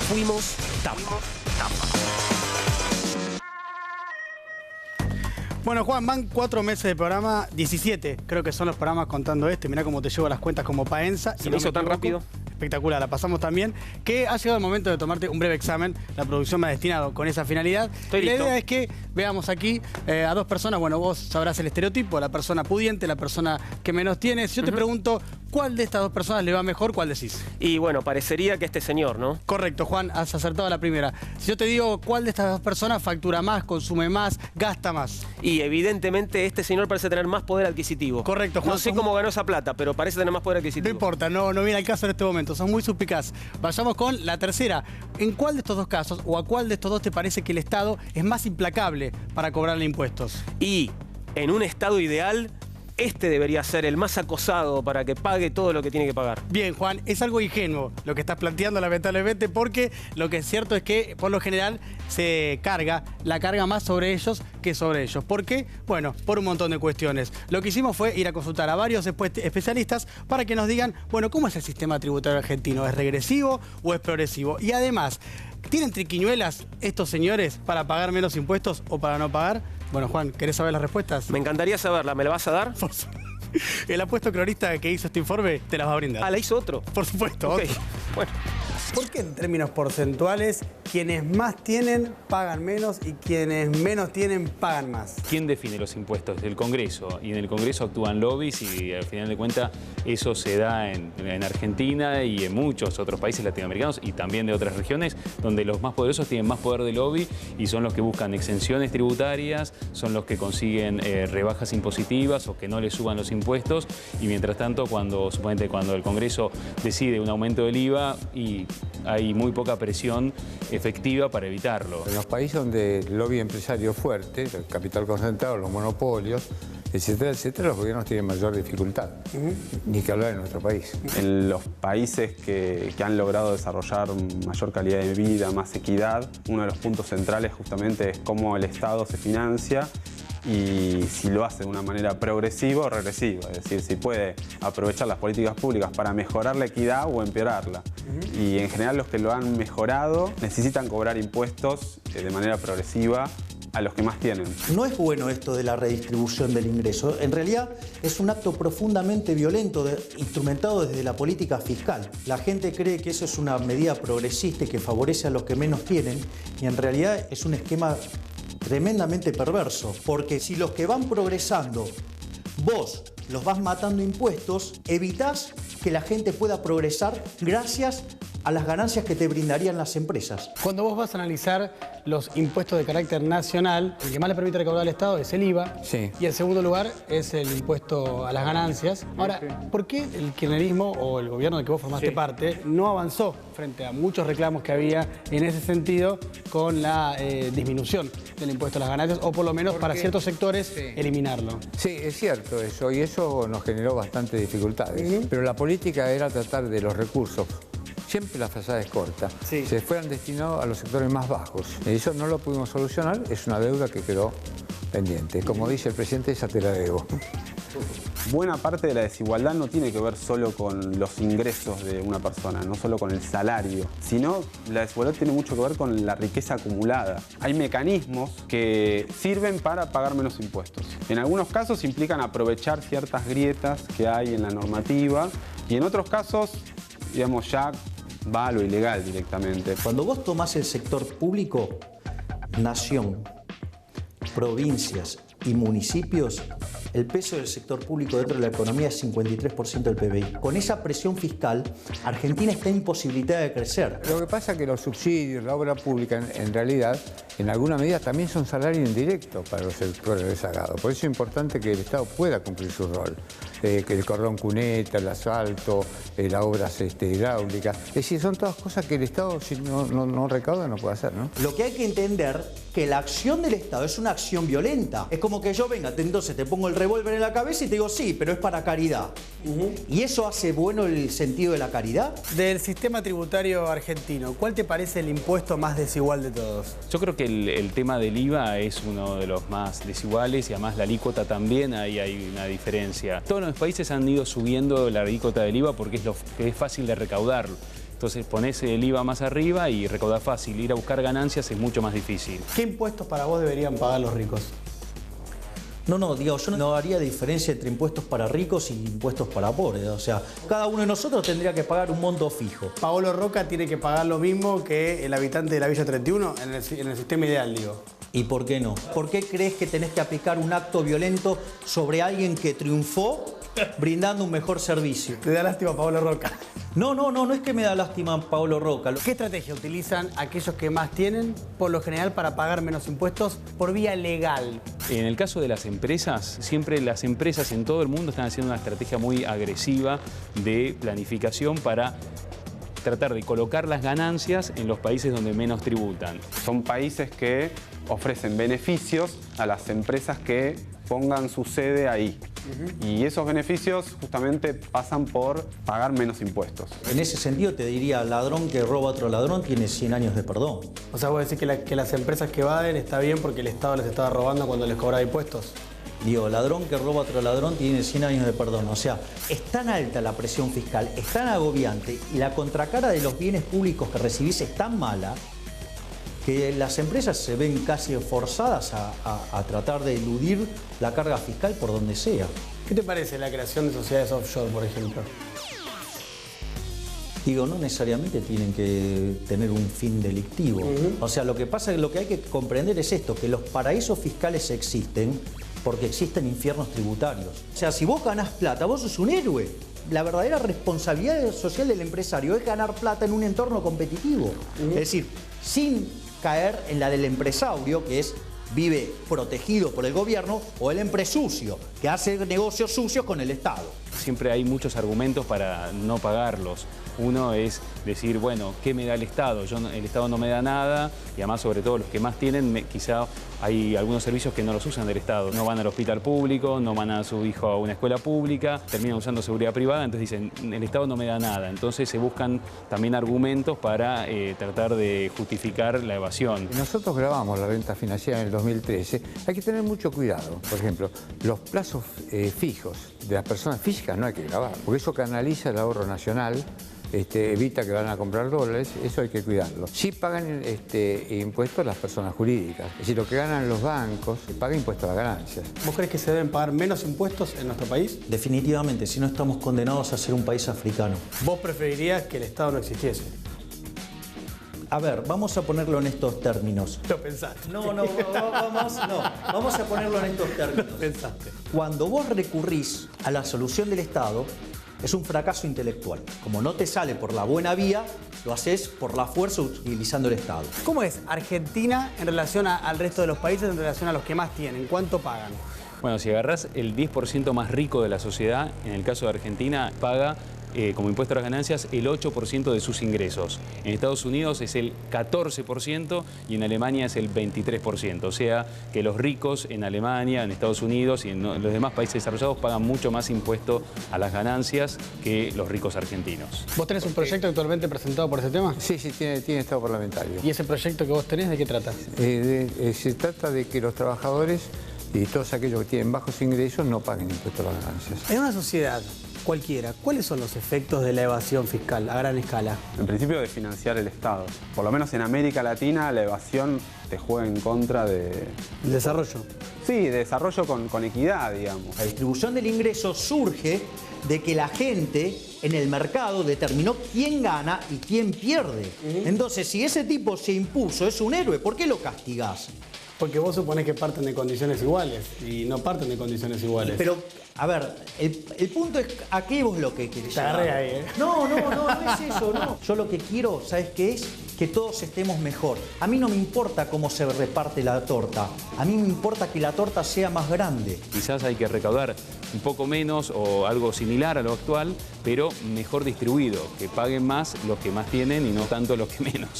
Fuimos tapa. Bueno, Juan, van 4 meses de programa, 17 creo que son los programas contando este. Mirá cómo te llevo las cuentas como Paenza. Se me hizo tan rápido. Espectacular, la pasamos también. Que ha llegado el momento de tomarte un breve examen. La producción me ha destinado con esa finalidad. Estoy listo. La idea listo. es que veamos aquí a 2 personas. Bueno, vos sabrás el estereotipo, la persona pudiente, la persona que menos tiene. Si yo te pregunto, ¿cuál de estas 2 personas le va mejor? ¿Cuál decís? Y bueno, parecería que este señor, ¿no? Correcto, Juan, has acertado la primera. Si yo te digo, ¿cuál de estas 2 personas factura más, consume más, gasta más? Y evidentemente este señor parece tener más poder adquisitivo. Correcto, Juan. No sé cómo ganó esa plata, pero parece tener más poder No adquisitivo. importa, no viene al caso en este momento, sos muy suspicaz. Vayamos con la tercera. ¿En cuál de estos 2 casos o a cuál de estos 2 te parece que el Estado es más implacable para cobrarle impuestos? Y en un estado ideal, este debería ser el más acosado para que pague todo lo que tiene que pagar. Bien, Juan, es algo ingenuo lo que estás planteando lamentablemente, porque lo que es cierto es que por lo general se carga, la carga más sobre ellos que sobre ellos. ¿Por qué? Bueno, por un montón de cuestiones. Lo que hicimos fue ir a consultar a varios especialistas para que nos digan, bueno, ¿cómo es el sistema tributario argentino? ¿Es regresivo o es progresivo? Y además, ¿tienen triquiñuelas estos señores para pagar menos impuestos o para no pagar? Bueno, Juan, ¿querés saber las respuestas? Me encantaría saberla, ¿me la vas a dar? El apuesto cronista que hizo este informe te las va a brindar. Ah, la hizo otro. Por supuesto, Ok, otro. bueno. ¿Por qué en términos porcentuales quienes más tienen pagan menos y quienes menos tienen pagan más? ¿Quién define los impuestos? El Congreso. Y en el Congreso actúan lobbies y al final de cuentas eso se da en Argentina y en muchos otros países latinoamericanos y también de otras regiones donde los más poderosos tienen más poder de lobby y son los que buscan exenciones tributarias, son los que consiguen rebajas impositivas o que no les suban los impuestos y mientras tanto suponete cuando el Congreso decide un aumento del IVA y hay muy poca presión efectiva para evitarlo. En los países donde el lobby empresario fuerte, el capital concentrado, los monopolios, etcétera, los gobiernos tienen mayor dificultad. Ni que hablar en nuestro país. En los países que han logrado desarrollar mayor calidad de vida, más equidad, uno de los puntos centrales justamente es cómo el Estado se financia y si lo hace de una manera progresiva o regresiva, es decir, si puede aprovechar las políticas públicas para mejorar la equidad o empeorarla. Y en general los que lo han mejorado necesitan cobrar impuestos de manera progresiva a los que más tienen. No es bueno esto de la redistribución del ingreso. En realidad es un acto profundamente violento, instrumentado desde la política fiscal. La gente cree que eso es una medida progresista y que favorece a los que menos tienen, y en realidad es un esquema tremendamente perverso, porque si los que van progresando vos los vas matando impuestos, evitás que la gente pueda progresar gracias a las ganancias que te brindarían las empresas. Cuando vos vas a analizar los impuestos de carácter nacional, el que más le permite recaudar al Estado es el IVA. Sí. Y en segundo lugar es el impuesto a las ganancias. Ahora, ¿por qué el kirchnerismo o el gobierno del que vos formaste parte no avanzó frente a muchos reclamos que había en ese sentido con la disminución del impuesto a las ganancias, o por lo menos para ciertos sectores eliminarlo? Sí, es cierto eso, y eso nos generó bastantes dificultades. Pero la política era tratar de los recursos. Siempre la frazada es corta. Sí. Se fueran destinados a los sectores más bajos. Eso no lo pudimos solucionar, es una deuda que quedó pendiente. Como dice el presidente, esa te la debo. Buena parte de la desigualdad no tiene que ver solo con los ingresos de una persona, no solo con el salario, sino la desigualdad tiene mucho que ver con la riqueza acumulada. Hay mecanismos que sirven para pagar menos impuestos. En algunos casos implican aprovechar ciertas grietas que hay en la normativa y en otros casos, digamos, ya va a lo ilegal directamente. Cuando vos tomás el sector público, nación, provincias y municipios, el peso del sector público dentro de la economía es 53% del PBI. Con esa presión fiscal, Argentina está imposibilitada de crecer. Lo que pasa es que los subsidios, la obra pública, en realidad, en alguna medida también son salario indirecto para los sectores rezagados. Por eso es importante que el Estado pueda cumplir su rol. Que el cordón cuneta, el asfalto, las obras hidráulicas. Es decir, son todas cosas que el Estado, si no recauda, no puede hacer, ¿no? Lo que hay que entender que la acción del Estado es una acción violenta. Es como que yo venga, entonces te pongo el revólver en la cabeza y te digo, sí, pero es para caridad. ¿Y eso hace bueno el sentido de la caridad? Del sistema tributario argentino, ¿cuál te parece el impuesto más desigual de todos? Yo creo que el tema del IVA es uno de los más desiguales y además la alícuota también, ahí hay una diferencia. Todos los países han ido subiendo la alícuota del IVA porque es fácil de recaudar. Entonces ponés el IVA más arriba y recaudar fácil. Ir a buscar ganancias es mucho más difícil. ¿Qué impuestos para vos deberían pagar los ricos? No, digo, yo no haría diferencia entre impuestos para ricos y impuestos para pobres. O sea, cada uno de nosotros tendría que pagar un monto fijo. Paolo Roca tiene que pagar lo mismo que el habitante de la Villa 31 en el sistema ideal, digo. ¿Y por qué no? ¿Por qué crees que tenés que aplicar un acto violento sobre alguien que triunfó brindando un mejor servicio? Te da lástima Paolo Roca. No es que me da lástima Paolo Roca. ¿Qué estrategia utilizan aquellos que más tienen, por lo general, para pagar menos impuestos por vía legal? En el caso de las empresas, siempre las empresas en todo el mundo están haciendo una estrategia muy agresiva de planificación para tratar de colocar las ganancias en los países donde menos tributan. Son países que ofrecen beneficios a las empresas que pongan su sede ahí. Y esos beneficios justamente pasan por pagar menos impuestos. En ese sentido te diría, ladrón que roba a otro ladrón tiene 100 años de perdón. O sea, vos decís que las empresas que evaden está bien porque el Estado les estaba robando cuando les cobraba impuestos. Digo, ladrón que roba a otro ladrón tiene 100 años de perdón. O sea, es tan alta la presión fiscal, es tan agobiante y la contracara de los bienes públicos que recibís es tan mala que las empresas se ven casi forzadas a tratar de eludir la carga fiscal por donde sea. ¿Qué te parece la creación de sociedades offshore, por ejemplo? Digo, no necesariamente tienen que tener un fin delictivo. O sea, lo que pasa es que lo que hay que comprender es esto, que los paraísos fiscales existen porque existen infiernos tributarios. O sea, si vos ganás plata, vos sos un héroe. La verdadera responsabilidad social del empresario es ganar plata en un entorno competitivo. Es decir, sin caer en la del empresario, que es vive protegido por el gobierno, o el empresucio, que hace negocios sucios con el Estado. Siempre hay muchos argumentos para no pagarlos. Uno es decir, bueno, ¿qué me da el Estado? El Estado no me da nada y además, sobre todo, los que más tienen, quizá hay algunos servicios que no los usan del Estado. No van al hospital público, no van a su hijo a una escuela pública, terminan usando seguridad privada, entonces dicen, el Estado no me da nada. Entonces se buscan también argumentos para tratar de justificar la evasión. Nosotros grabamos la renta financiera en el 2013. Hay que tener mucho cuidado. Por ejemplo, los plazos fijos de las personas físicas no hay que grabar, porque eso canaliza el ahorro nacional. Evita que van a comprar dólares, eso hay que cuidarlo. Sí pagan impuestos las personas jurídicas, es decir, lo que ganan los bancos, paga impuestos a las ganancias. ¿Vos crees que se deben pagar menos impuestos en nuestro país? Definitivamente, si no estamos condenados a ser un país africano. ¿Vos preferirías que el Estado no existiese? A ver, vamos a ponerlo en estos términos. Lo pensaste. Vamos a ponerlo en estos términos. Lo pensaste. Cuando vos recurrís a la solución del Estado, es un fracaso intelectual. Como no te sale por la buena vía, lo haces por la fuerza utilizando el Estado. ¿Cómo es Argentina en relación al resto de los países, en relación a los que más tienen? ¿Cuánto pagan? Bueno, si agarrás el 10% más rico de la sociedad, en el caso de Argentina, paga como impuesto a las ganancias el 8% de sus ingresos. En Estados Unidos es el 14% y en Alemania es el 23%. O sea que los ricos en Alemania, en Estados Unidos y en los demás países desarrollados pagan mucho más impuesto a las ganancias que los ricos argentinos. ¿Vos tenés un proyecto actualmente presentado por ese tema? Sí, tiene estado parlamentario. ¿Y ese proyecto que vos tenés, de qué trata? Se trata de que los trabajadores y todos aquellos que tienen bajos ingresos no paguen impuestos a las ganancias. En una sociedad cualquiera, ¿cuáles son los efectos de la evasión fiscal a gran escala? En principio, de financiar el Estado. Por lo menos en América Latina, la evasión te juega en contra de... ¿El desarrollo? Sí, de desarrollo con equidad, digamos. La distribución del ingreso surge de que la gente en el mercado determinó quién gana y quién pierde. Entonces, si ese tipo se impuso, es un héroe, ¿por qué lo castigás? Porque vos suponés que parten de condiciones iguales y no parten de condiciones iguales. Pero, a ver, el punto es a qué vos lo que querés. Te agarré ahí, ¿eh? No es eso, no. Yo lo que quiero, ¿sabes qué es? Que todos estemos mejor. A mí no me importa cómo se reparte la torta. A mí me importa que la torta sea más grande. Quizás hay que recaudar un poco menos o algo similar a lo actual, pero mejor distribuido, que paguen más los que más tienen y no tanto los que menos.